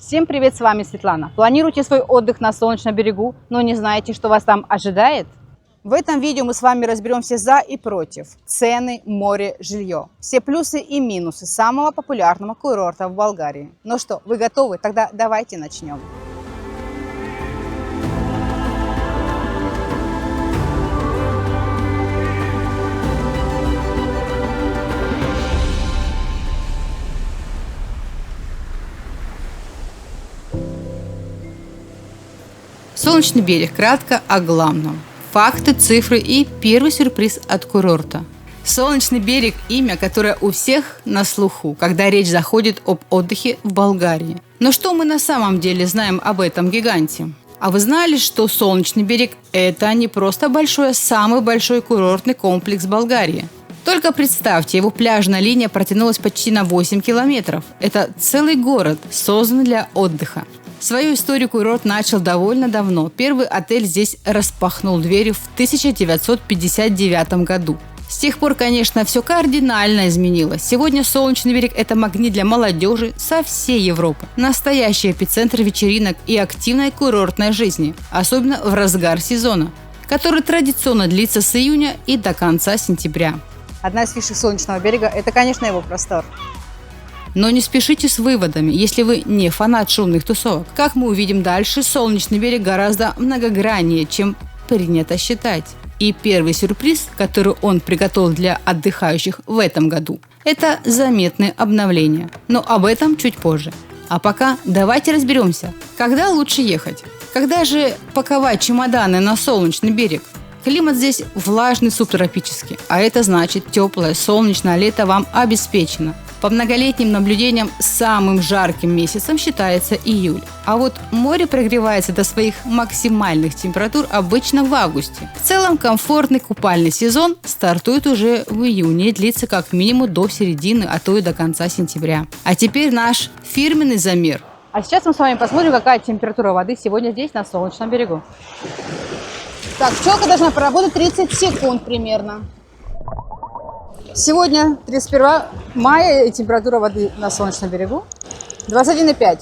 Всем привет, с вами Светлана. Планируете свой отдых на солнечном берегу, но не знаете, что вас там ожидает? В этом видео мы с вами разберем все за и против. Цены, море, жилье. Все плюсы и минусы самого популярного курорта в Болгарии. Ну что, вы готовы? Тогда давайте начнем. Солнечный берег. Кратко о главном. Факты, цифры и первый сюрприз от курорта. Солнечный берег – имя, которое у всех на слуху, когда речь заходит об отдыхе в Болгарии. Но что мы на самом деле знаем об этом гиганте? А вы знали, что Солнечный берег – это не просто большой, а самый большой курортный комплекс Болгарии? Только представьте, его пляжная линия протянулась почти на 8 километров. Это целый город, созданный для отдыха. Свою историю курорт начал довольно давно. Первый отель здесь распахнул двери в 1959 году. С тех пор, конечно, все кардинально изменилось. Сегодня Солнечный берег – это магнит для молодежи со всей Европы. Настоящий эпицентр вечеринок и активной курортной жизни, особенно в разгар сезона, который традиционно длится с июня и до конца сентября. Одна из фишек Солнечного берега – это, конечно, его простор. Но не спешите с выводами, если вы не фанат шумных тусовок. Как мы увидим дальше, Солнечный берег гораздо многограннее, чем принято считать. И первый сюрприз, который он приготовил для отдыхающих в этом году, это заметные обновления. Но об этом чуть позже. А пока давайте разберемся, когда лучше ехать. Когда же паковать чемоданы на Солнечный берег? Климат здесь влажный субтропический, а это значит теплое солнечное лето вам обеспечено. По многолетним наблюдениям самым жарким месяцем считается июль. А вот море прогревается до своих максимальных температур обычно в августе. В целом комфортный купальный сезон стартует уже в июне и длится как минимум до середины, а то и до конца сентября. А теперь наш фирменный замер. А сейчас мы с вами посмотрим, какая температура воды сегодня здесь на Солнечном берегу. Так, пчелка должна поработать 30 секунд примерно. Сегодня 31 мая, и температура воды на Солнечном берегу 21,5.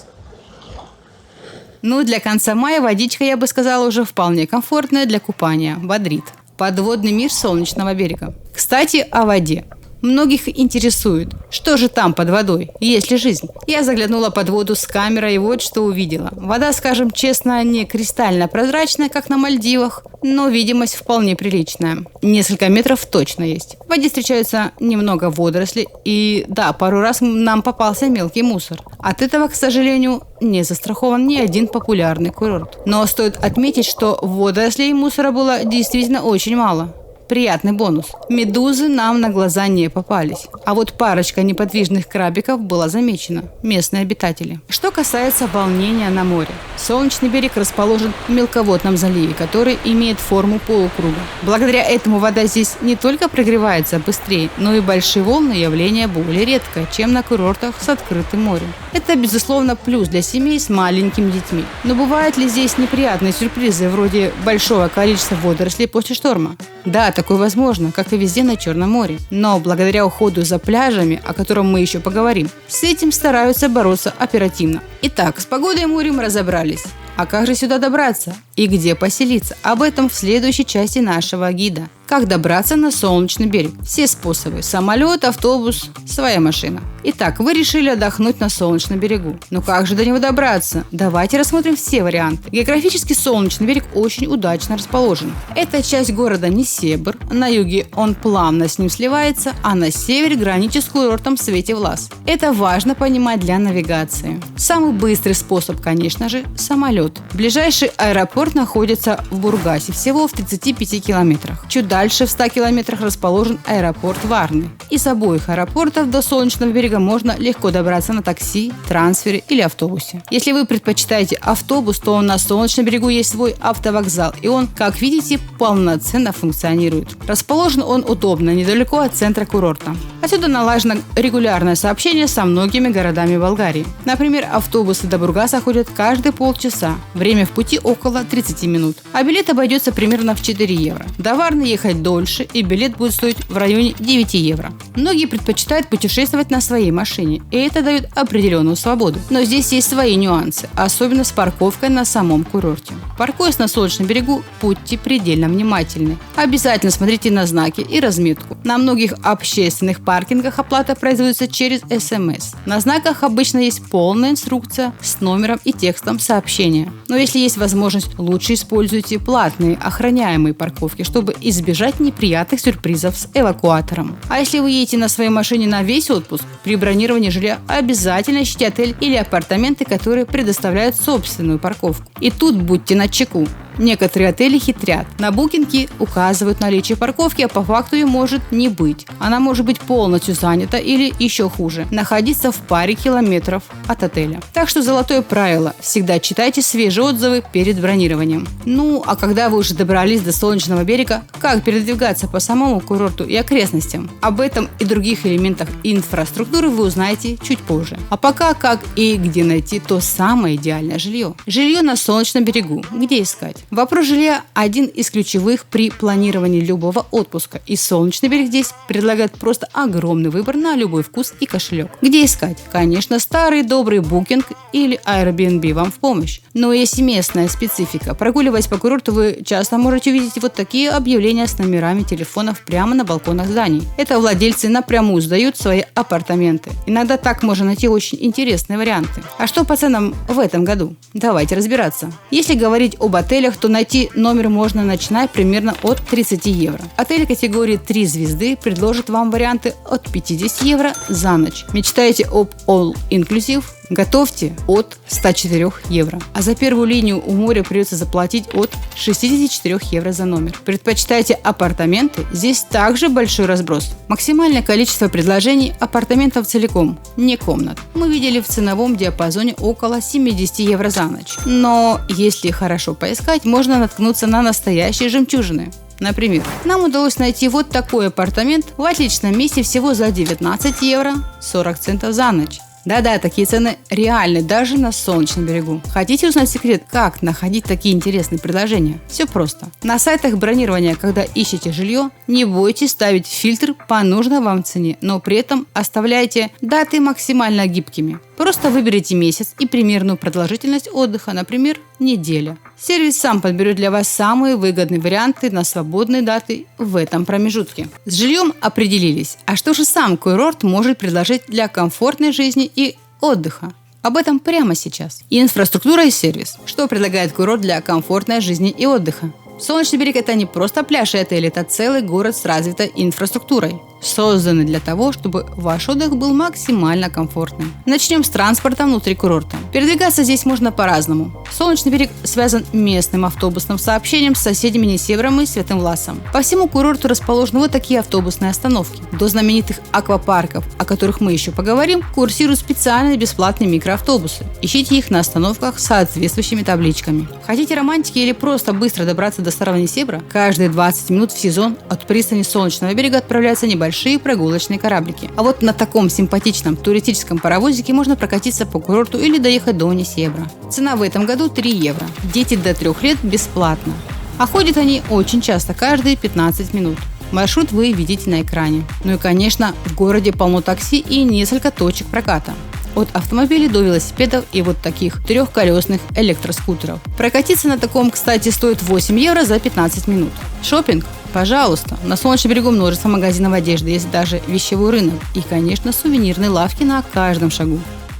Ну, для конца мая водичка, я бы сказала, уже вполне комфортная для купания. Бодрит. Подводный мир Солнечного берега. Кстати, о воде. Многих интересует, что же там под водой, есть ли жизнь. Я заглянула под воду с камерой и вот что увидела. Вода, скажем честно, не кристально прозрачная, как на Мальдивах, но видимость вполне приличная. Несколько метров точно есть. В воде встречаются немного водорослей и, да, пару раз нам попался мелкий мусор. От этого, к сожалению, не застрахован ни один популярный курорт. Но стоит отметить, что водорослей и мусора было действительно очень мало. Приятный бонус. Медузы нам на глаза не попались. А вот парочка неподвижных крабиков была замечена. Местные обитатели. Что касается волнения на море. Солнечный берег расположен в мелководном заливе, который имеет форму полукруга. Благодаря этому вода здесь не только прогревается быстрее, но и большие волны явление более редкое, чем на курортах с открытым морем. Это, безусловно, плюс для семей с маленькими детьми. Но бывают ли здесь неприятные сюрпризы, вроде большого количества водорослей после шторма? Да, такое возможно, как и везде на Черном море. Но благодаря уходу за пляжами, о котором мы еще поговорим, с этим стараются бороться оперативно. Итак, с погодой и морем разобрались. А как же сюда добраться? И где поселиться? Об этом в следующей части нашего гида. Как добраться на Солнечный берег? Все способы. Самолет, автобус, своя машина. Итак, вы решили отдохнуть на Солнечном берегу. Но как же до него добраться? Давайте рассмотрим все варианты. Географически Солнечный берег очень удачно расположен. Это часть города Несебр. На юге он плавно с ним сливается, а на севере граничит с курортом Свети-Влас. Это важно понимать для навигации. Самый быстрый способ, конечно же, самолет. Ближайший аэропорт находится в Бургасе, всего в 35 километрах. Чуть дальше, в 100 километрах, расположен аэропорт Варны. Из обоих аэропортов до Солнечного берега можно легко добраться на такси, трансфере или автобусе. Если вы предпочитаете автобус, то на Солнечном берегу есть свой автовокзал, и он, как видите, полноценно функционирует. Расположен он удобно, недалеко от центра курорта. Отсюда налажено регулярное сообщение со многими городами Болгарии. Например, автобусы до Бургаса ходят каждые полчаса. Время в пути около 30 минут. А билет обойдется примерно в 4 евро. До Варны ехать ехать дольше, и билет будет стоить в районе 9 евро. Многие предпочитают путешествовать на своей машине, и это дает определенную свободу. Но здесь есть свои нюансы, особенно с парковкой на самом курорте. Паркуясь на Солнечном берегу, будьте предельно внимательны. Обязательно смотрите на знаки и разметку. На многих общественных паркингах оплата производится через СМС. На знаках обычно есть полная инструкция с номером и текстом сообщения. Но если есть возможность, лучше используйте платные охраняемые парковки, чтобы избежать неприятных сюрпризов с эвакуатором. А если вы едете на своей машине на весь отпуск, при бронировании жилья обязательно ищите отель или апартаменты, которые предоставляют собственную парковку. И тут будьте начеку. Некоторые отели хитрят. На букинге указывают наличие парковки, а по факту ее может не быть. Она может быть полностью занята или, еще хуже, находиться в паре километров от отеля. Так что золотое правило – всегда читайте свежие отзывы перед бронированием. Ну, а когда вы уже добрались до Солнечного берега, как передвигаться по самому курорту и окрестностям? Об этом и других элементах инфраструктуры вы узнаете чуть позже. А пока как и где найти то самое идеальное жилье. Жилье на Солнечном берегу. Где искать? Вопрос жилья – один из ключевых при планировании любого отпуска. И Солнечный берег здесь предлагает просто огромный выбор на любой вкус и кошелек. Где искать? Конечно, старый добрый Booking или Airbnb вам в помощь. Но есть и местная специфика. Прогуливаясь по курорту, вы часто можете увидеть вот такие объявления с номерами телефонов прямо на балконах зданий. Это владельцы напрямую сдают свои апартаменты. Иногда так можно найти очень интересные варианты. А что по ценам в этом году? Давайте разбираться. Если говорить об отелях, то найти номер можно, начиная примерно от 30 евро. Отели категории 3 звезды предложат вам варианты от 50 евро за ночь. Мечтаете об all-inclusive? Готовьте от 104 евро. А за первую линию у моря придется заплатить от 64 евро за номер. Предпочитаете апартаменты? Здесь также большой разброс. Максимальное количество предложений апартаментов целиком, не комнат. Мы видели в ценовом диапазоне около 70 евро за ночь. Но если хорошо поискать, можно наткнуться на настоящие жемчужины. Например, нам удалось найти вот такой апартамент в отличном месте всего за 19 евро 40 центов за ночь. Да-да, такие цены реальны даже на Солнечном берегу. Хотите узнать секрет, как находить такие интересные предложения? Все просто. На сайтах бронирования, когда ищете жилье, не бойтесь ставить фильтр по нужной вам цене, но при этом оставляйте даты максимально гибкими. Просто выберите месяц и примерную продолжительность отдыха, например, неделя. Сервис сам подберет для вас самые выгодные варианты на свободные даты в этом промежутке. С жильем определились. А что же сам курорт может предложить для комфортной жизни и отдыха? Об этом прямо сейчас. Инфраструктура и сервис. Что предлагает курорт для комфортной жизни и отдыха? Солнечный берег – это не просто пляж и отель, это целый город с развитой инфраструктурой, созданный для того, чтобы ваш отдых был максимально комфортным. Начнем с транспорта внутри курорта. Передвигаться здесь можно по-разному. Солнечный берег связан местным автобусным сообщением с соседями Несебром и Святым Власом. По всему курорту расположены вот такие автобусные остановки. До знаменитых аквапарков, о которых мы еще поговорим, курсируют специальные бесплатные микроавтобусы. Ищите их на остановках с соответствующими табличками. Хотите романтики или просто быстро добраться до Старого Несебра? Каждые 20 минут в сезон от пристани Солнечного берега отправляются небольшие прогулочные кораблики. А вот на таком симпатичном туристическом паровозике можно прокатиться по курорту или доехать до Несебра. Цена в этом году 3 евро. Дети до 3 лет бесплатно. А ходят они очень часто, каждые 15 минут. Маршрут вы видите на экране. Ну и, конечно, в городе полно такси и несколько точек проката. От автомобилей до велосипедов и вот таких трехколесных электроскутеров. Прокатиться на таком, кстати, стоит 8 евро за 15 минут. Шопинг? Пожалуйста. На Солнечном берегу множество магазинов одежды, есть даже вещевой рынок. И, конечно, сувенирные лавки на каждом шагу.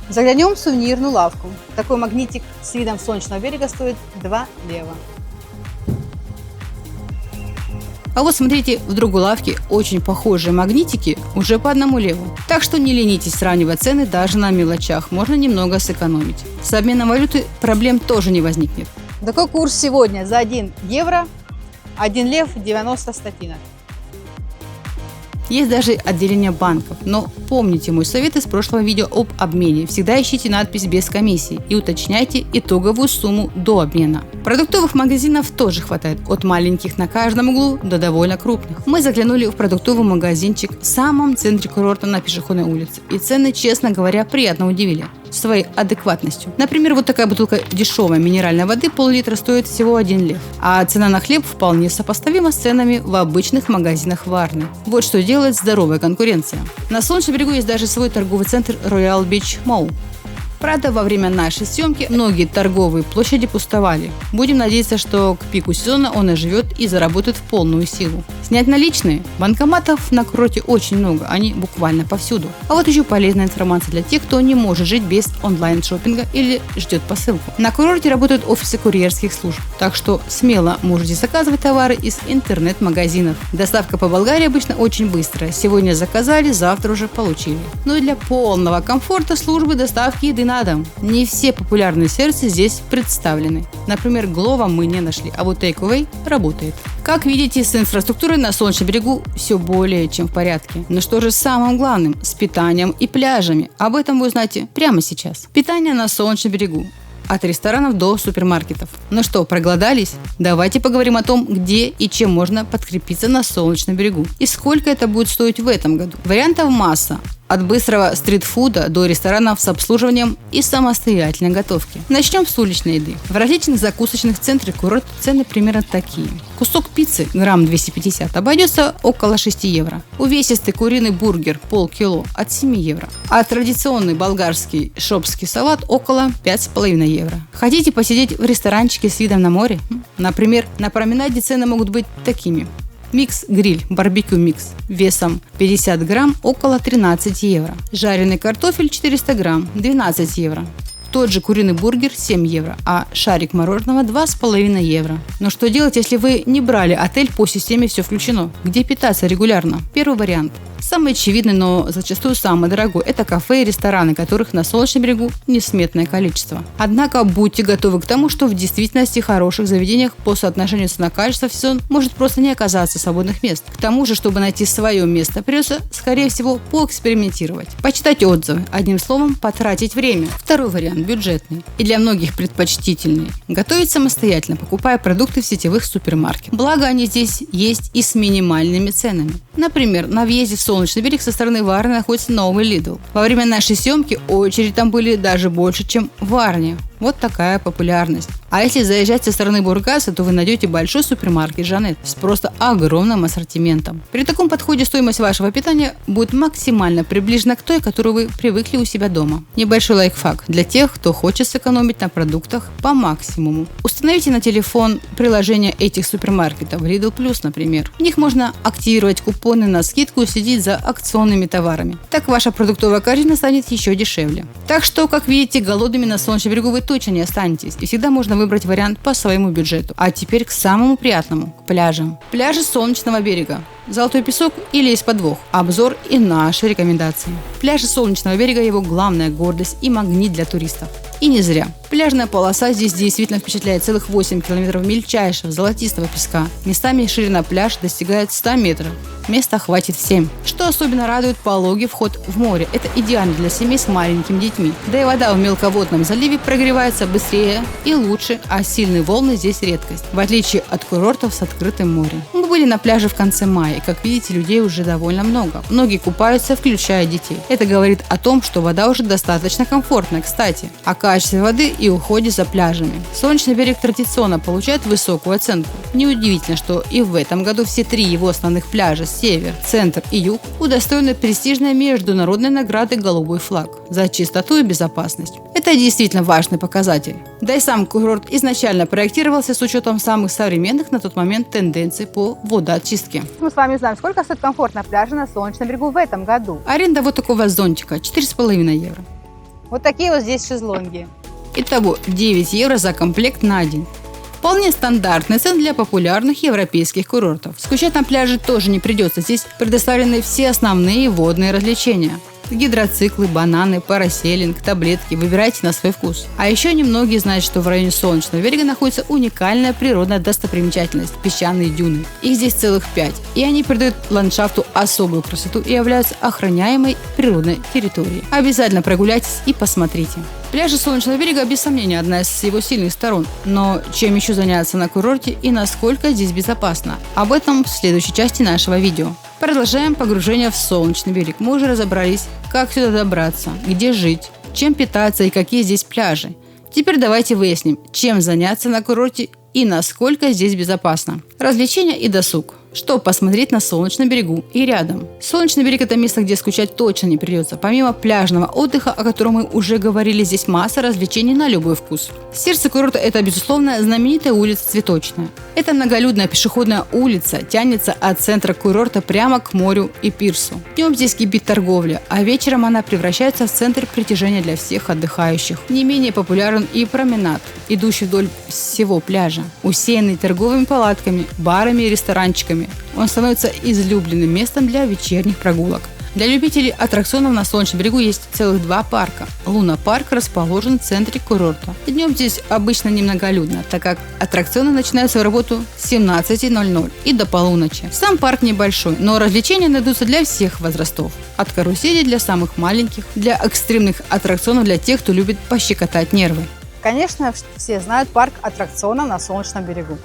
Заглянем в сувенирную лавку. Такой магнитик с видом Солнечного берега стоит 2 лева. А вот смотрите, в другой лавке очень похожие магнитики уже по 1 леву. Так что не ленитесь сравнивать цены даже на мелочах, можно немного сэкономить. С обменом валюты проблем тоже не возникнет. Такой курс сегодня за 1 евро, 1 лев 90 статинок. Есть даже отделение банков, но помните мой совет из прошлого видео об обмене. Всегда ищите надпись без комиссии и уточняйте итоговую сумму до обмена. Продуктовых магазинов тоже хватает, от маленьких на каждом углу до довольно крупных. Мы заглянули в продуктовый магазинчик в самом центре курорта на пешеходной улице, и цены, честно говоря, приятно удивили. своей адекватностью. Например, вот такая бутылка дешевой минеральной воды пол-литра стоит всего 1 лев, а цена на хлеб вполне сопоставима с ценами в обычных магазинах Варны. Вот что делает здоровая конкуренция. На Солнечном берегу есть даже свой торговый центр Royal Beach Mall. Правда, во время нашей съемки многие торговые площади пустовали. Будем надеяться, что к пику сезона он оживет и заработает в полную силу. Снять наличные? Банкоматов на курорте очень много, они буквально повсюду. А вот еще полезная информация для тех, кто не может жить без онлайн-шоппинга или ждет посылку. На курорте работают офисы курьерских служб, так что смело можете заказывать товары из интернет-магазинов. Доставка по Болгарии обычно очень быстрая. Сегодня заказали, завтра уже получили. Ну и для полного комфорта службы доставки еды на дом. Не все популярные сервисы здесь представлены. Например, Glovo мы не нашли, а вот Takeaway работает. Как видите, с инфраструктурой на Солнечном берегу все более чем в порядке. Но что же с самым главным? С питанием и пляжами. Об этом вы узнаете прямо сейчас. Питание на Солнечном берегу. От ресторанов до супермаркетов. Ну что, проголодались? Давайте поговорим о том, где и чем можно подкрепиться на Солнечном берегу. И сколько это будет стоить в этом году. Вариантов масса. От быстрого стритфуда до ресторанов с обслуживанием и самостоятельной готовки. Начнем с уличной еды. В различных закусочных центрах курорта цены примерно такие. Кусок пиццы, грамм 250, обойдется около 6 евро. Увесистый куриный бургер, полкило, от 7 евро. А традиционный болгарский шопский салат около 5,5 евро. Хотите посидеть в ресторанчике с видом на море? Например, на променаде цены могут быть такими. Микс-гриль, барбекю микс, весом 50 грамм, около 13 евро. Жареный картофель 400 грамм, 12 евро. Тот же куриный бургер 7 евро, а шарик мороженого 2,5 евро. Но что делать, если вы не брали отель по системе «Все включено»? Где питаться регулярно? Первый вариант. Самый очевидный, но зачастую самый дорогой – это кафе и рестораны, которых на Солнечном берегу несметное количество. Однако будьте готовы к тому, что в действительности в хороших заведениях по соотношению цена-качество в сезон может просто не оказаться свободных мест. К тому же, чтобы найти свое место, придется, скорее всего, поэкспериментировать. Почитать отзывы, одним словом, потратить время. Второй вариант – бюджетный и для многих предпочтительный. Готовить самостоятельно, покупая продукты в сетевых супермаркетах. Благо, они здесь есть и с минимальными ценами. Например, на въезде в Солнечный берег со стороны Варны находится новый Lidl. Во время нашей съемки очереди там были даже больше, чем в Варне. Вот такая популярность. А если заезжать со стороны Бургаса, то вы найдете большой супермаркет Жанет с просто огромным ассортиментом. При таком подходе стоимость вашего питания будет максимально приближена к той, которую вы привыкли у себя дома. Небольшой лайфхак для тех, кто хочет сэкономить на продуктах по максимуму. Установите на телефон приложение этих супермаркетов, Lidl Plus, например. В них можно активировать купоны на скидку и следить за акционными товарами. Так ваша продуктовая корзина станет еще дешевле. Так что, как видите, голодными на Солнечном берегу вы точно не останетесь, и всегда можно выбрать вариант по своему бюджету. А теперь к самому приятному, к пляжам. Пляжи Солнечного берега. Золотой песок или есть подвох? Обзор и наши рекомендации. Пляжи Солнечного берега – его главная гордость и магнит для туристов. И не зря. Пляжная полоса здесь действительно впечатляет. Целых 8 километров мельчайшего золотистого песка. Местами ширина пляжа достигает 100 метров. Места хватит всем. Что особенно радует, пологий вход в море. Это идеально для семей с маленькими детьми. Да и вода в мелководном заливе прогревается быстрее и лучше, а сильные волны здесь редкость. В отличие от курортов с открытым морем. Мы были на пляже в конце мая, и, как видите, людей уже довольно много. Многие купаются, включая детей. Это говорит о том, что вода уже достаточно комфортная. Кстати, о качестве воды и уходе за пляжами. Солнечный берег традиционно получает высокую оценку. Неудивительно, что и в этом году все 3 его основных пляжа – север, центр и юг – удостоены престижной международной награды «Голубой флаг» за чистоту и безопасность. Это действительно важный показатель. Да и сам курорт изначально проектировался с учетом самых современных на тот момент тенденций по водоочистке. Мы с вами узнаем, сколько стоит комфорт на пляже на Солнечном берегу в этом году. Аренда вот такого зонтика – 4,5 евро. Вот такие вот здесь шезлонги. Итого 9 евро за комплект на день. Вполне стандартный цен для популярных европейских курортов. Скучать на пляже тоже не придется. Здесь предоставлены все основные водные развлечения. Гидроциклы, бананы, парасейлинг, таблетки. Выбирайте на свой вкус. А еще немногие знают, что в районе Солнечного берега находится уникальная природная достопримечательность – песчаные дюны. Их здесь целых 5. И они придают ландшафту особую красоту и являются охраняемой природной территорией. Обязательно прогуляйтесь и посмотрите. Пляжи Солнечного берега, без сомнения, одна из его сильных сторон. Но чем еще заняться на курорте и насколько здесь безопасно? Об этом в следующей части нашего видео. Продолжаем погружение в Солнечный берег. Мы уже разобрались, как сюда добраться, где жить, чем питаться и какие здесь пляжи. Теперь давайте выясним, чем заняться на курорте и насколько здесь безопасно. Развлечения и досуг. Что посмотреть на Солнечном берегу и рядом? Солнечный берег – это место, где скучать точно не придется. Помимо пляжного отдыха, о котором мы уже говорили, здесь масса развлечений на любой вкус. Сердце курорта – это, безусловно, знаменитая улица Цветочная. Это многолюдная пешеходная улица тянется от центра курорта прямо к морю и пирсу. Днем здесь кипит торговля, а вечером она превращается в центр притяжения для всех отдыхающих. Не менее популярен и променад, идущий вдоль всего пляжа, усеянный торговыми палатками, барами и ресторанчиками. Он становится излюбленным местом для вечерних прогулок. Для любителей аттракционов на Солнечном берегу есть целых 2 парка. Луна-парк расположен в центре курорта. Днем здесь обычно немноголюдно, так как аттракционы начинают свою работу с 17:00 и до полуночи. Сам парк небольшой, но развлечения найдутся для всех возрастов. От карусели для самых маленьких, для экстремных аттракционов для тех, кто любит пощекотать нервы. Конечно, все знают парк аттракционов на Солнечном берегу.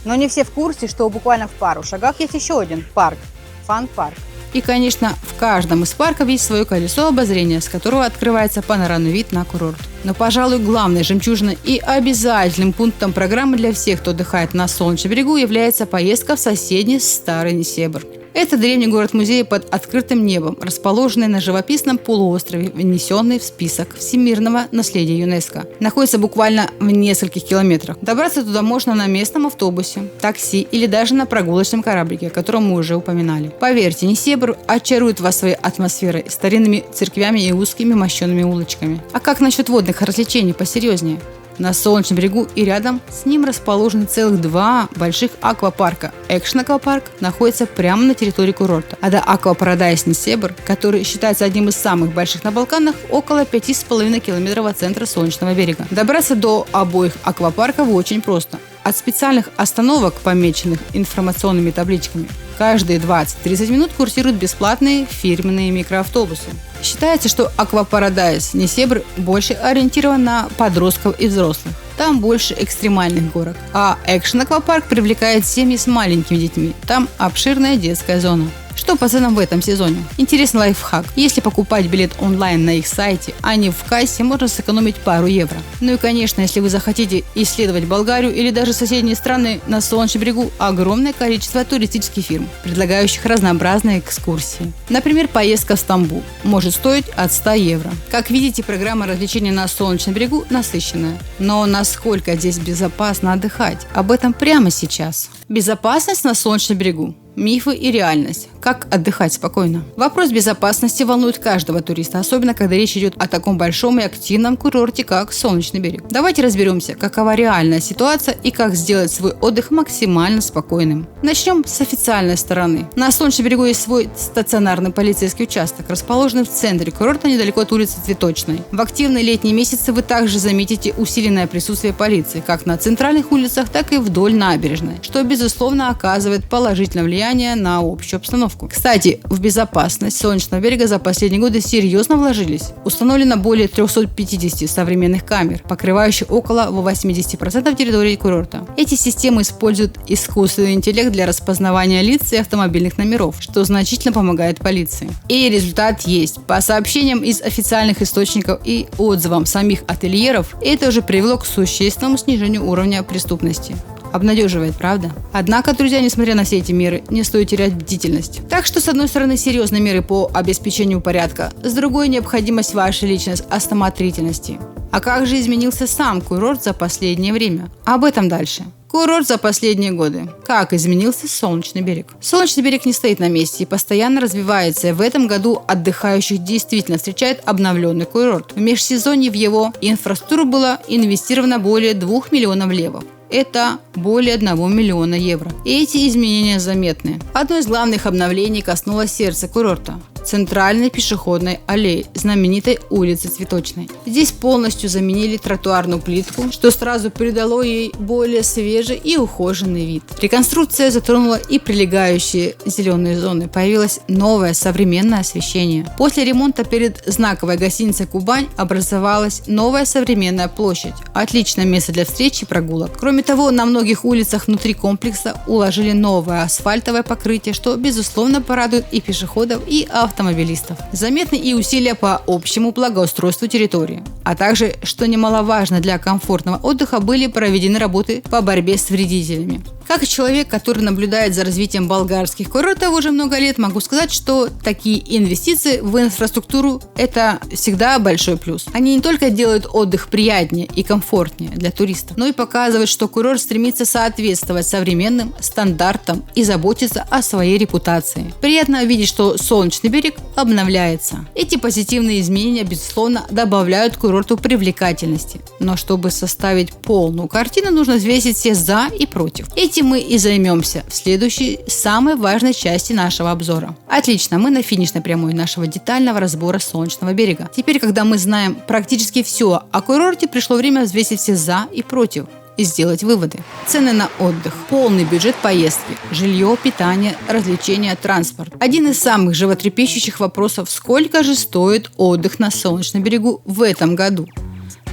Но не все в курсе, что буквально в пару шагах есть еще один парк – фан-парк. И, конечно, в каждом из парков есть свое колесо обозрения, с которого открывается панорамный вид на курорт. Но, пожалуй, главной жемчужиной и обязательным пунктом программы для всех, кто отдыхает на Солнечном берегу, является поездка в соседний Старый Несебр. Это древний город-музей под открытым небом, расположенный на живописном полуострове, внесенный в список всемирного наследия ЮНЕСКо. Находится буквально в нескольких километрах. Добраться туда можно на местном автобусе, такси или даже на прогулочном кораблике, о котором мы уже упоминали. Поверьте, Несебр очарует вас своей атмосферой, старинными церквями и узкими мощеными улочками. А как насчет водных развлечений посерьезнее? На Солнечном берегу и рядом с ним расположены целых 2 больших аквапарка. Экшн-аквапарк находится прямо на территории курорта, а до Аква-Парадайс Несебр, который считается одним из самых больших на Балканах, около 5,5 километров от центра Солнечного берега. Добраться до обоих аквапарков очень просто. От специальных остановок, помеченных информационными табличками, каждые 20-30 минут курсируют бесплатные фирменные микроавтобусы. Считается, что Аква-Парадайс Несебр больше ориентирован на подростков и взрослых. Там больше экстремальных горок. А экшн-аквапарк привлекает семьи с маленькими детьми. Там обширная детская зона. Что по ценам в этом сезоне? Интересный лайфхак. Если покупать билет онлайн на их сайте, а не в кассе, можно сэкономить пару евро. Ну и, конечно, если вы захотите исследовать Болгарию или даже соседние страны, на Солнечном берегу огромное количество туристических фирм, предлагающих разнообразные экскурсии. Например, поездка в Стамбул может стоить от 100 евро. Как видите, программа развлечений на Солнечном берегу насыщенная. Но насколько здесь безопасно отдыхать? Об этом прямо сейчас. Безопасность на Солнечном берегу. Мифы и реальность. Как отдыхать спокойно? Вопрос безопасности волнует каждого туриста, особенно когда речь идет о таком большом и активном курорте, как Солнечный берег. Давайте разберемся, какова реальная ситуация и как сделать свой отдых максимально спокойным. Начнем с официальной стороны. На Солнечном берегу есть свой стационарный полицейский участок, расположенный в центре курорта недалеко от улицы Цветочной. В активные летние месяцы вы также заметите усиленное присутствие полиции как на центральных улицах, так и вдоль набережной, что, безусловно, оказывает положительное влияние на общую обстановку. Кстати, в безопасность Солнечного берега за последние годы серьезно вложились. Установлено более 350 современных камер, покрывающих около 80% территории курорта. Эти системы используют искусственный интеллект для распознавания лиц и автомобильных номеров, что значительно помогает полиции. И результат есть. По сообщениям из официальных источников и отзывам самих ательеров, это уже привело к существенному снижению уровня преступности. Обнадеживает, правда? Однако, друзья, несмотря на все эти меры, не стоит терять бдительность. Так что, с одной стороны, серьезные меры по обеспечению порядка, с другой – необходимость вашей личной осмотрительности. А как же изменился сам курорт за последнее время? Об этом дальше. Курорт за последние годы. Как изменился Солнечный берег? Солнечный берег не стоит на месте и постоянно развивается. В этом году отдыхающих действительно встречает обновленный курорт. В межсезонье в его инфраструктуру было инвестировано более 2 миллионов левов. Это более 1 миллиона евро. И эти изменения заметны. Одно из главных обновлений коснулось сердца курорта – центральной пешеходной аллеи, знаменитой улицы Цветочной. Здесь полностью заменили тротуарную плитку, что сразу придало ей более свежий и ухоженный вид. Реконструкция затронула и прилегающие зеленые зоны. Появилось новое современное освещение. После ремонта перед знаковой гостиницей «Кубань» образовалась новая современная площадь. Отличное место для встреч и прогулок. Кроме того, на многих улицах внутри комплекса уложили новое асфальтовое покрытие, что, безусловно, порадует и пешеходов, и автомобилистов. Заметны и усилия по общему благоустройству территории, а также, что немаловажно для комфортного отдыха, были проведены работы по борьбе с вредителями. Как человек, который наблюдает за развитием болгарских курортов уже много лет, могу сказать, что такие инвестиции в инфраструктуру – это всегда большой плюс. Они не только делают отдых приятнее и комфортнее для туристов, но и показывают, что курорт стремится соответствовать современным стандартам и заботиться о своей репутации. Приятно видеть, что Солнечный берег обновляется. Эти позитивные изменения, безусловно, добавляют курорту привлекательности. Но чтобы составить полную картину, нужно взвесить все «за» и «против». Этим мы и займемся в следующей, самой важной части нашего обзора. Отлично, мы на финишной прямой нашего детального разбора Солнечного берега. Теперь, когда мы знаем практически все о курорте, пришло время взвесить все «за» и «против» и сделать выводы. Цены на отдых, полный бюджет поездки, жилье, питание, развлечения, транспорт. Один из самых животрепещущих вопросов – сколько же стоит отдых на Солнечном берегу в этом году?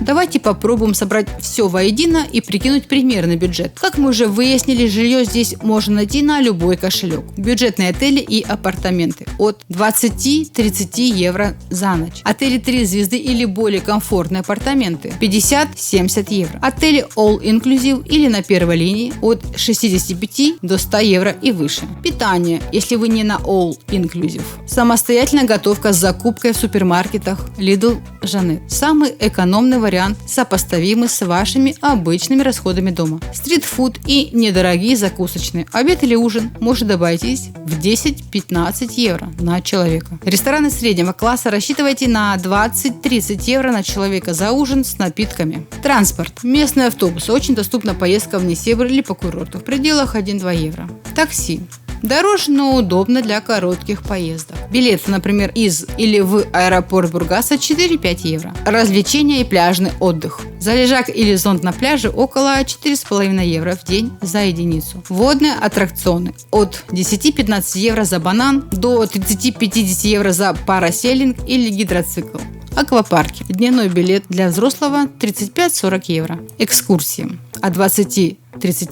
Давайте попробуем собрать все воедино и прикинуть примерный бюджет. Как мы уже выяснили, жилье здесь можно найти на любой кошелек. Бюджетные отели и апартаменты от 20-30 евро за ночь. Отели 3 звезды или более комфортные апартаменты 50-70 евро. Отели All Inclusive или на первой линии от 65 до 100 евро и выше. Питание, если вы не на All Inclusive. Самостоятельная готовка с закупкой в супермаркетах Lidl, Jeanette. Самый экономный вариант, сопоставимый с вашими обычными расходами дома. Стритфуд и недорогие закусочные. Обед или ужин может обойтись в 10-15 евро на человека. Рестораны среднего класса рассчитывайте на 20-30 евро на человека за ужин с напитками. Транспорт. Местный автобус. Очень доступна поездка в Несебр или по курорту в пределах 1-2 евро. Такси. Дороже, но удобно для коротких поездок. Билеты, например, из или в аэропорт Бургаса 4-5 евро. Развлечения и пляжный отдых. За лежак или зонт на пляже около 4,5 евро в день за единицу. Водные аттракционы от 10-15 евро за банан до 30-50 евро за парасейлинг или гидроцикл. Аквапарки. Дневной билет для взрослого 35-40 евро. Экскурсии. От 20-30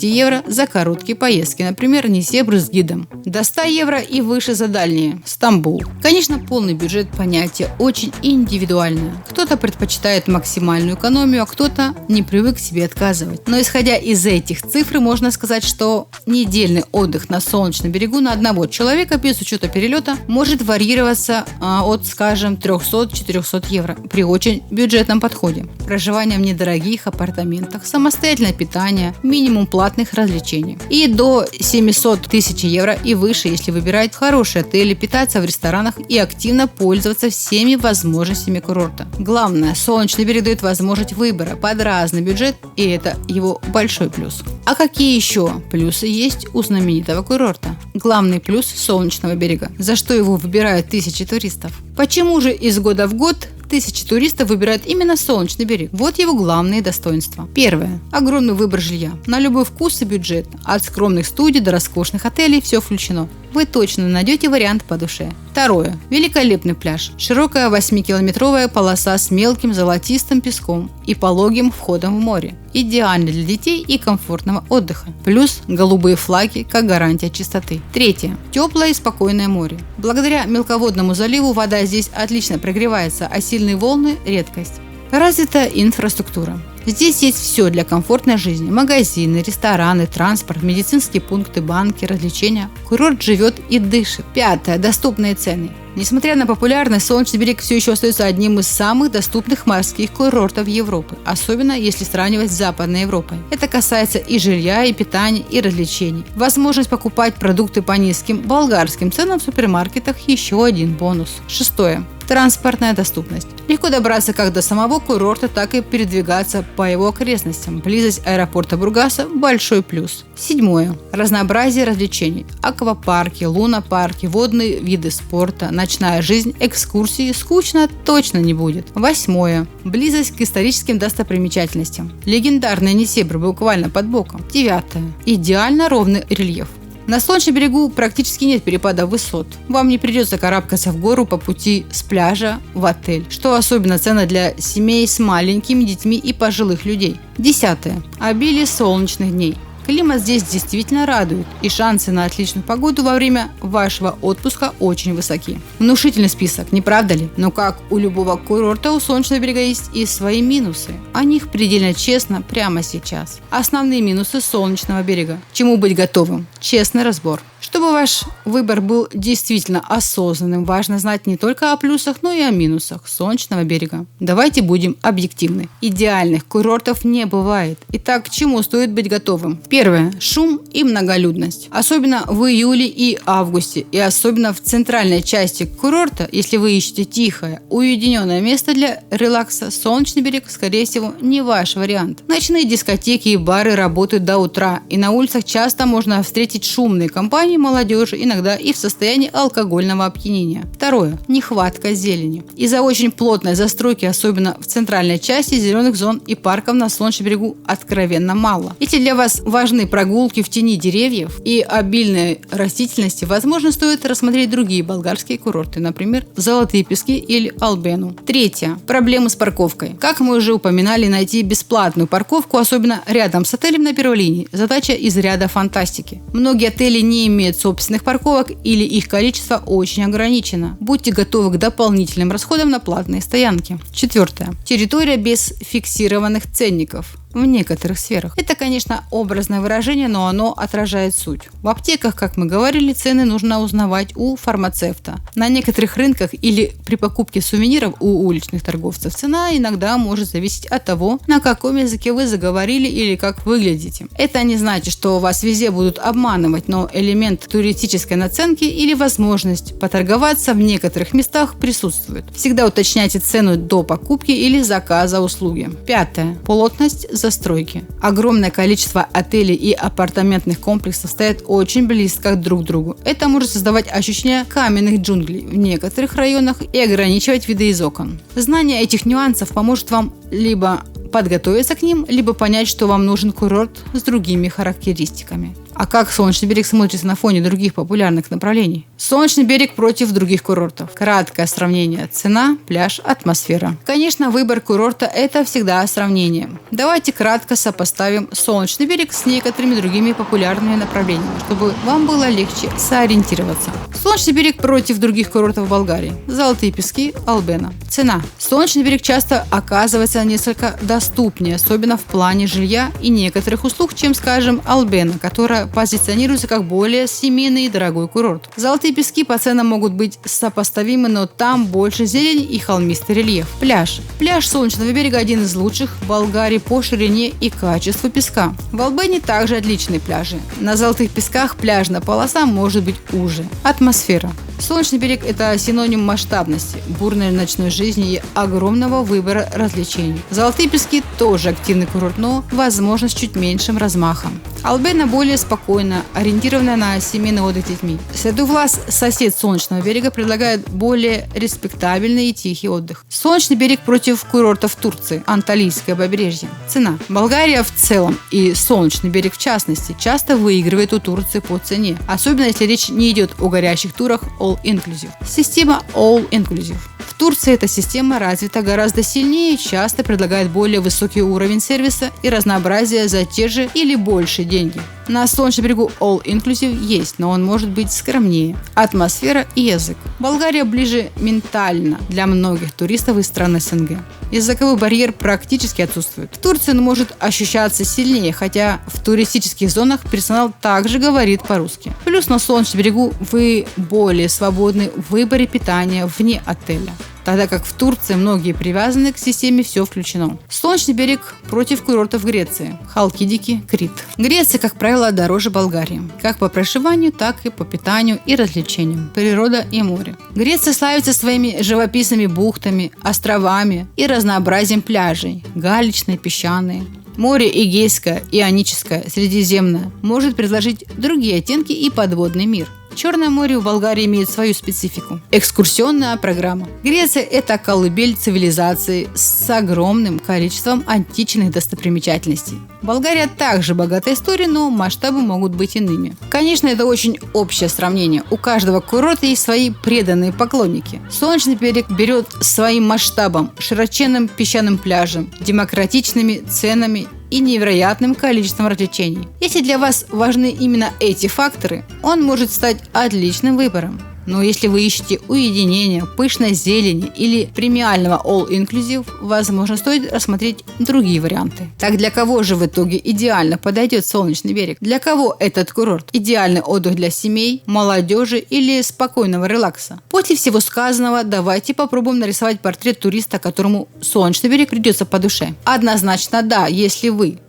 евро за короткие поездки, например, Несебр с гидом. До 100 евро и выше за дальние. Стамбул. Конечно, полный бюджет – понятие очень индивидуальное. Кто-то предпочитает максимальную экономию, а кто-то не привык себе отказывать. Но исходя из этих цифр, можно сказать, что недельный отдых на Солнечном берегу на одного человека без учета перелета может варьироваться от, скажем, 300-400 евро при очень бюджетном подходе. Проживание в недорогих апартаментах, самостоятельное питание, минимум платных развлечений. И до 700 тысяч евро и выше, если выбирать хорошие отели, питаться в ресторанах и активно пользоваться всеми возможностями курорта. Главное, Солнечный берег дает возможность выбора под разный бюджет, и это его большой плюс. А какие еще плюсы есть у знаменитого курорта? Главный плюс Солнечного берега, за что его выбирают тысячи туристов. Почему же из года в год тысячи туристов выбирают именно Солнечный берег? Вот его главные достоинства. Первое. Огромный выбор жилья. На любой вкус и бюджет. От скромных студий до роскошных отелей все включено. Вы точно найдете вариант по душе. Второе. Великолепный пляж. Широкая 8-километровая полоса с мелким золотистым песком и пологим входом в море. Идеально для детей и комфортного отдыха. Плюс голубые флаги как гарантия чистоты. Третье. Теплое и спокойное море. Благодаря мелководному заливу вода здесь отлично прогревается, а сильные волны – редкость. Развита инфраструктура. Здесь есть все для комфортной жизни. Магазины, рестораны, транспорт, медицинские пункты, банки, развлечения. Курорт живет и дышит. Пятое. Доступные цены. Несмотря на популярность, Солнечный берег все еще остается одним из самых доступных морских курортов Европы, особенно если сравнивать с Западной Европой. Это касается и жилья, и питания, и развлечений. Возможность покупать продукты по низким болгарским ценам в супермаркетах – еще один бонус. Шестое. Транспортная доступность. Легко добраться как до самого курорта, так и передвигаться по его окрестностям. Близость аэропорта Бургаса – большой плюс. Седьмое. Разнообразие развлечений. Аквапарки, лунопарки, водные виды спорта, ночная жизнь, экскурсии. Скучно точно не будет. Восьмое. Близость к историческим достопримечательностям. Легендарный Несебр буквально под боком. Девятое. Идеально ровный рельеф. На Солнечном берегу практически нет перепадов высот. Вам не придется карабкаться в гору по пути с пляжа в отель, что особенно ценно для семей с маленькими детьми и пожилых людей. Десятое. Обилие солнечных дней. Климат здесь действительно радует, и шансы на отличную погоду во время вашего отпуска очень высоки. Внушительный список, не правда ли? Но как у любого курорта, у Солнечного берега есть и свои минусы. О них предельно честно прямо сейчас. Основные минусы Солнечного берега. К чему быть готовым? Честный разбор. Чтобы ваш выбор был действительно осознанным, важно знать не только о плюсах, но и о минусах Солнечного берега. Давайте будем объективны. Идеальных курортов не бывает. Итак, к чему стоит быть готовым? Первое. Шум и многолюдность. Особенно в июле и августе. И особенно в центральной части курорта, если вы ищете тихое, уединенное место для релакса, Солнечный берег, скорее всего, не ваш вариант. Ночные дискотеки и бары работают до утра. И на улицах часто можно встретить шумные компании молодежи, иногда и в состоянии алкогольного опьянения. Второе. Нехватка зелени. Из-за очень плотной застройки, особенно в центральной части, зеленых зон и парков на Солнечном берегу откровенно мало. Если для вас важны прогулки в тени деревьев и обильной растительности, возможно, стоит рассмотреть другие болгарские курорты, например, Золотые Пески или Албену. Третье. Проблемы с парковкой. Как мы уже упоминали, найти бесплатную парковку, особенно рядом с отелем на первой линии, задача из ряда фантастики. Многие отели не имеют собственных парковок или их количество очень ограничено. Будьте готовы к дополнительным расходам на платные стоянки. Четвертое. Территория без фиксированных ценников. В некоторых сферах. Это, конечно, образное выражение, но оно отражает суть. В аптеках, как мы говорили, цены нужно узнавать у фармацевта. На некоторых рынках или при покупке сувениров у уличных торговцев цена иногда может зависеть от того, на каком языке вы заговорили или как выглядите. Это не значит, что вас везде будут обманывать, но элемент туристической наценки или возможность поторговаться в некоторых местах присутствует. Всегда уточняйте цену до покупки или заказа услуги. Пятое. Плотность застройки. Огромное количество отелей и апартаментных комплексов стоят очень близко друг к другу. Это может создавать ощущение каменных джунглей в некоторых районах и ограничивать виды из окон. Знание этих нюансов поможет вам либо подготовиться к ним, либо понять, что вам нужен курорт с другими характеристиками. А как Солнечный берег смотрится на фоне других популярных направлений? Солнечный берег против других курортов. Краткое сравнение. Цена, пляж, атмосфера. Конечно, выбор курорта – это всегда сравнение. Давайте кратко сопоставим Солнечный берег с некоторыми другими популярными направлениями, чтобы вам было легче сориентироваться. Солнечный берег против других курортов в Болгарии. Золотые Пески, Албена. Цена. Солнечный берег часто оказывается несколько доступнее, особенно в плане жилья и некоторых услуг, чем, скажем, Албена, которая позиционируется как более семейный и дорогой курорт. Золотые Пески по ценам могут быть сопоставимы, но там больше зелени и холмистый рельеф. Пляж. Пляж Солнечного берега один из лучших в Болгарии по ширине и качеству песка. В Албане также отличные пляжи. На Золотых Песках пляжная полоса может быть уже. Атмосфера. Солнечный берег – это синоним масштабности, бурной ночной жизни и огромного выбора развлечений. Золотые Пески тоже активный курорт, но, возможно, с чуть меньшим размахом. Албена более спокойно, ориентированная на семейный отдых с детьми. Седувлас, сосед Солнечного берега, предлагает более респектабельный и тихий отдых. Солнечный берег против курортов Турции, Анталийское побережье. Цена. Болгария в целом и Солнечный берег в частности часто выигрывает у Турции по цене, особенно если речь не идет о горящих турах All Inclusive. Система All Inclusive. В Турции эта система развита гораздо сильнее и часто предлагает более высокий уровень сервиса и разнообразия за те же или больше деньги. На Солнечном берегу All Inclusive есть, но он может быть скромнее. Атмосфера и язык. Болгария ближе ментально для многих туристов из стран СНГ. Языковой барьер практически отсутствует. В Турции он может ощущаться сильнее, хотя в туристических зонах персонал также говорит по-русски. Плюс на Солнечном берегу вы более свободны в выборе питания вне отеля, тогда как в Турции многие привязаны к системе «все включено». Солнечный берег против курортов Греции. Халкидики, Крит. Греция, как правило, дороже Болгарии. Как по проживанию, так и по питанию и развлечениям. Природа и море. Греция славится своими живописными бухтами, островами и разнообразием пляжей. Галечные, песчаные. Море Эгейское, Ионическое, Средиземное может предложить другие оттенки и подводный мир. Черное море в Болгарии имеет свою специфику. Экскурсионная программа. Греция – это колыбель цивилизации с огромным количеством античных достопримечательностей. Болгария также богата историей, но масштабы могут быть иными. Конечно, это очень общее сравнение. У каждого курорта есть свои преданные поклонники. Солнечный берег берет своим масштабом, широченным песчаным пляжем, демократичными ценами и невероятным количеством развлечений. Если для вас важны именно эти факторы, он может стать отличным выбором. Но если вы ищете уединения, пышной зелени или премиального all-inclusive, возможно, стоит рассмотреть другие варианты. Так для кого же в итоге идеально подойдет Солнечный берег? Для кого этот курорт? Идеальный отдых для семей, молодежи или спокойного релакса? После всего сказанного, давайте попробуем нарисовать портрет туриста, которому Солнечный берег придется по душе. Однозначно да, если вы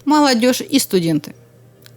молодежь и студенты.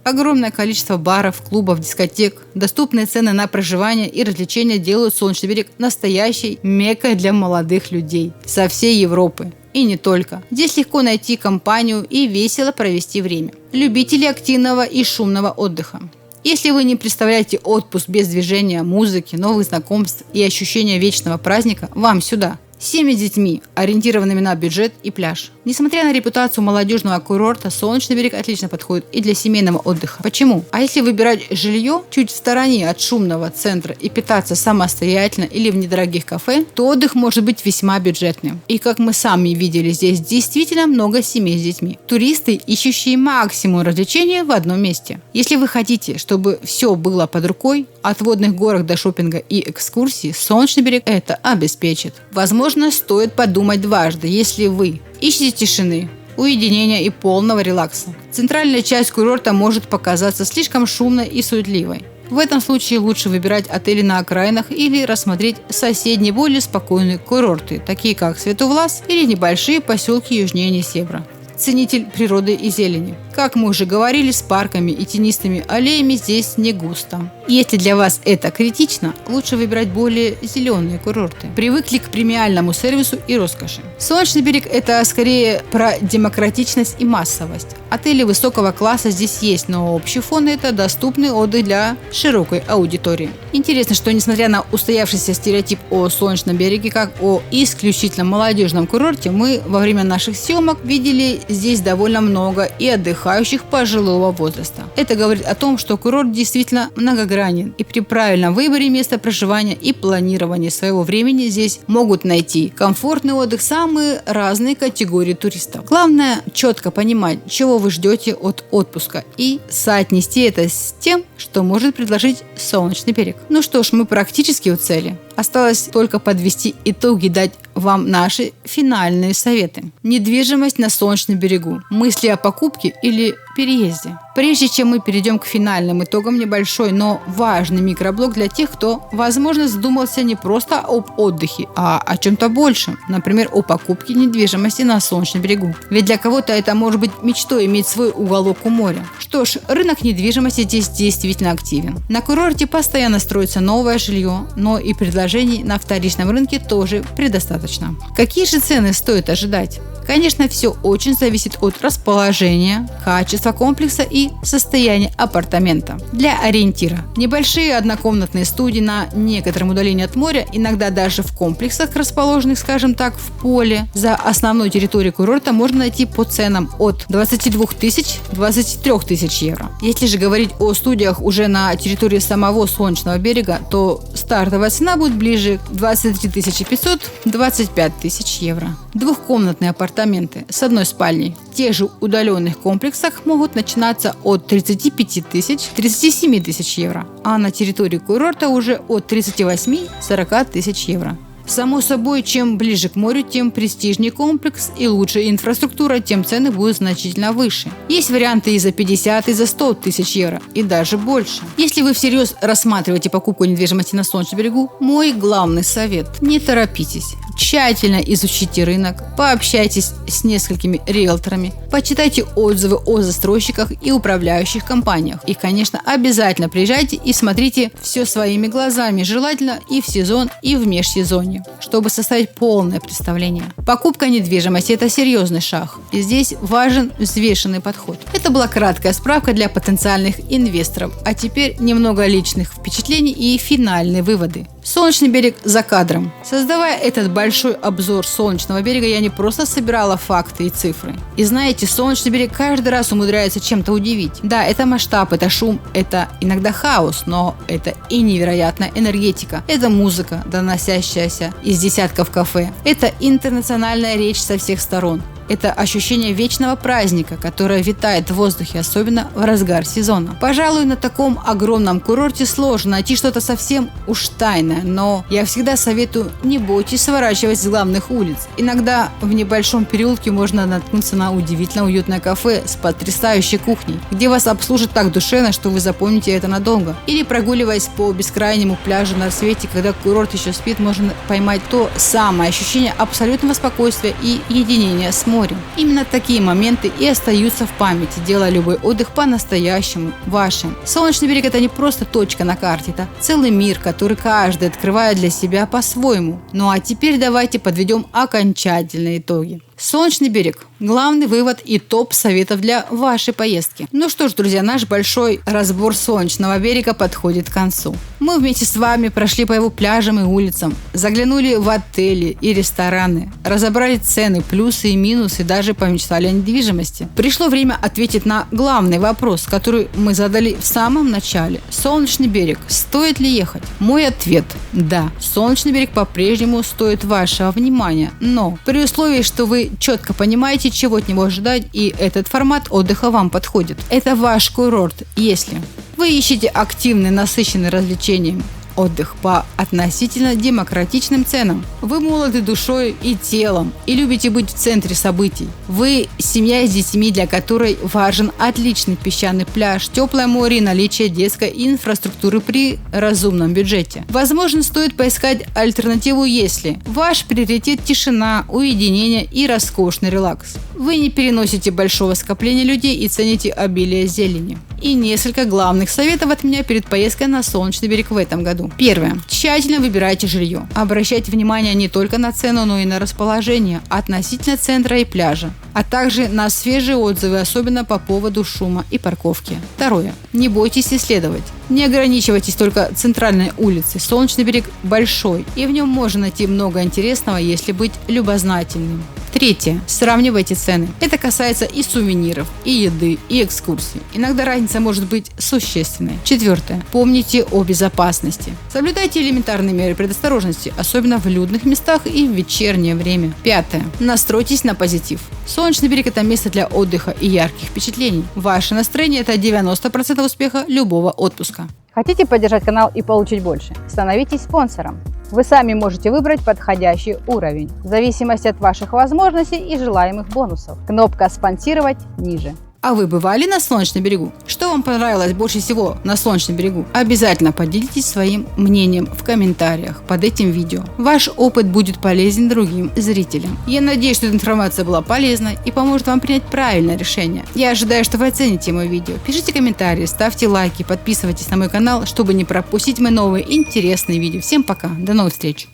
Огромное количество баров, клубов, дискотек, доступные цены на проживание и развлечения делают Солнечный берег настоящей меккой для молодых людей со всей Европы. И не только. Здесь легко найти компанию и весело провести время. Любители активного и шумного отдыха. Если вы не представляете отпуск без движения, музыки, новых знакомств и ощущения вечного праздника, вам сюда. Семьи с детьми, ориентированными на бюджет и пляж. Несмотря на репутацию молодежного курорта, Солнечный берег отлично подходит и для семейного отдыха. Почему? А если выбирать жилье чуть в стороне от шумного центра и питаться самостоятельно или в недорогих кафе, то отдых может быть весьма бюджетным. И как мы сами видели, здесь действительно много семей с детьми. Туристы, ищущие максимум развлечения в одном месте. Если вы хотите, чтобы все было под рукой, от водных горок до шопинга и экскурсий, Солнечный берег это обеспечит. Возможно, стоит подумать дважды, если вы ищете тишины, уединения и полного релакса. Центральная часть курорта может показаться слишком шумной и суетливой. В этом случае лучше выбирать отели на окраинах или рассмотреть соседние более спокойные курорты, такие как Световлас или небольшие поселки южнее Несебра. Ценитель природы и зелени. Как мы уже говорили, с парками и тенистыми аллеями здесь не густо. Если для вас это критично, лучше выбирать более зеленые курорты. Привыкли к премиальному сервису и роскоши. Солнечный берег – это скорее про демократичность и массовость. Отели высокого класса здесь есть, но общий фон – это доступный отдых для широкой аудитории. Интересно, что несмотря на устоявшийся стереотип о Солнечном береге как о исключительно молодежном курорте, мы во время наших съемок видели здесь довольно много и отдыхающих пожилого возраста. Это говорит о том, что курорт действительно многогранен, и при правильном выборе места проживания и планировании своего времени здесь могут найти комфортный отдых самые разные категории туристов. Главное четко понимать, чего вы ждете от отпуска, и соотнести это с тем, что может предложить Солнечный берег. Ну что ж, мы практически у цели. Осталось только подвести итоги и дать вам наши финальные советы. Недвижимость на Солнечном берегу. Мысли о покупке или переезде. Прежде чем мы перейдем к финальным итогам, небольшой, но важный микроблог для тех, кто, возможно, задумался не просто об отдыхе, а о чем-то большем. Например, о покупке недвижимости на Солнечном берегу. Ведь для кого-то это может быть мечтой иметь свой уголок у моря. Что ж, рынок недвижимости здесь действительно активен. На курорте постоянно строится новое жилье, но и предложений на вторичном рынке тоже предостаточно. Какие же цены стоит ожидать? Конечно, все очень зависит от расположения, качества комплекса и состояния апартамента. Для ориентира. Небольшие однокомнатные студии на некотором удалении от моря, иногда даже в комплексах, расположенных, скажем так, в поле, за основной территорией курорта можно найти по ценам от 22 тысяч до 23 тысяч евро. Если же говорить о студиях уже на территории самого Солнечного берега, то стартовая цена будет ближе к 23 500 – 25 тысяч евро. Двухкомнатные апартаменты с одной спальней в тех же удаленных комплексах могут начинаться от 35 тысяч – 37 тысяч евро, а на территории курорта уже от 38 – 40 тысяч евро. Само собой, чем ближе к морю, тем престижнее комплекс и лучше инфраструктура, тем цены будут значительно выше. Есть варианты и за 50, и за 100 тысяч евро, и даже больше. Если вы всерьез рассматриваете покупку недвижимости на Солнечном берегу, мой главный совет – не торопитесь. Тщательно изучите рынок, пообщайтесь с несколькими риэлторами, почитайте отзывы о застройщиках и управляющих компаниях. И, конечно, обязательно приезжайте и смотрите все своими глазами, желательно и в сезон, и в межсезонье, чтобы составить полное представление. Покупка недвижимости – это серьезный шаг, и здесь важен взвешенный подход. Это была краткая справка для потенциальных инвесторов, а теперь немного личных впечатлений и финальные выводы. Солнечный берег за кадром. Создавая этот большой обзор Солнечного берега, я не просто собирала факты и цифры. И знаете, Солнечный берег каждый раз умудряется чем-то удивить. Да, это масштаб, это шум, это иногда хаос, но это и невероятная энергетика. Это музыка, доносящаяся из десятков кафе. Это интернациональная речь со всех сторон. Это ощущение вечного праздника, которое витает в воздухе, особенно в разгар сезона. Пожалуй, на таком огромном курорте сложно найти что-то совсем уж тайное, но я всегда советую: не бойтесь сворачивать с главных улиц. Иногда в небольшом переулке можно наткнуться на удивительно уютное кафе с потрясающей кухней, где вас обслужат так душевно, что вы запомните это надолго. Или прогуливаясь по бескрайнему пляжу на рассвете, когда курорт еще спит, можно поймать то самое ощущение абсолютного спокойствия и единения с морем. Именно такие моменты и остаются в памяти, делая любой отдых по-настоящему вашим. Солнечный берег — это не просто точка на карте, это целый мир, который каждый открывает для себя по-своему. Ну а теперь давайте подведем окончательные итоги. Солнечный берег – главный вывод и топ советов для вашей поездки. Ну что ж, друзья, наш большой разбор Солнечного берега подходит к концу. Мы вместе с вами прошли по его пляжам и улицам, заглянули в отели и рестораны, разобрали цены, плюсы и минусы, даже помечтали о недвижимости. Пришло время ответить на главный вопрос, который мы задали в самом начале. Солнечный берег – стоит ли ехать? Мой ответ – да. Солнечный берег по-прежнему стоит вашего внимания, но при условии, что вы четко понимаете, чего от него ожидать, и этот формат отдыха вам подходит. Это ваш курорт, если вы ищете активный, насыщенный развлечениями отдых по относительно демократичным ценам. Вы молоды душой и телом и любите быть в центре событий. Вы семья с детьми, для которой важен отличный песчаный пляж, теплое море и наличие детской инфраструктуры при разумном бюджете. Возможно, стоит поискать альтернативу, если ваш приоритет тишина, уединение и роскошный релакс. Вы не переносите большого скопления людей и цените обилие зелени. И несколько главных советов от меня перед поездкой на Солнечный берег в этом году. Первое. Тщательно выбирайте жилье. Обращайте внимание не только на цену, но и на расположение относительно центра и пляжа, а также на свежие отзывы, особенно по поводу шума и парковки. Второе. Не бойтесь исследовать. Не ограничивайтесь только центральной улицей. Солнечный берег большой, и в нем можно найти много интересного, если быть любознательным. Третье. Сравнивайте цены. Это касается и сувениров, и еды, и экскурсий. Иногда разница может быть существенной. Четвертое. Помните о безопасности. Соблюдайте элементарные меры предосторожности, особенно в людных местах и в вечернее время. Пятое. Настройтесь на позитив. Солнечный берег – это место для отдыха и ярких впечатлений. Ваше настроение – это 90% успеха любого отпуска. Хотите поддержать канал и получить больше? Становитесь спонсором. Вы сами можете выбрать подходящий уровень в зависимости от ваших возможностей и желаемых бонусов. Кнопка «Спонсировать» ниже. А вы бывали на Солнечном берегу? Что вам понравилось больше всего на Солнечном берегу? Обязательно поделитесь своим мнением в комментариях под этим видео. Ваш опыт будет полезен другим зрителям. Я надеюсь, что эта информация была полезна и поможет вам принять правильное решение. Я ожидаю, что вы оцените мое видео. Пишите комментарии, ставьте лайки, подписывайтесь на мой канал, чтобы не пропустить мои новые интересные видео. Всем пока, до новых встреч!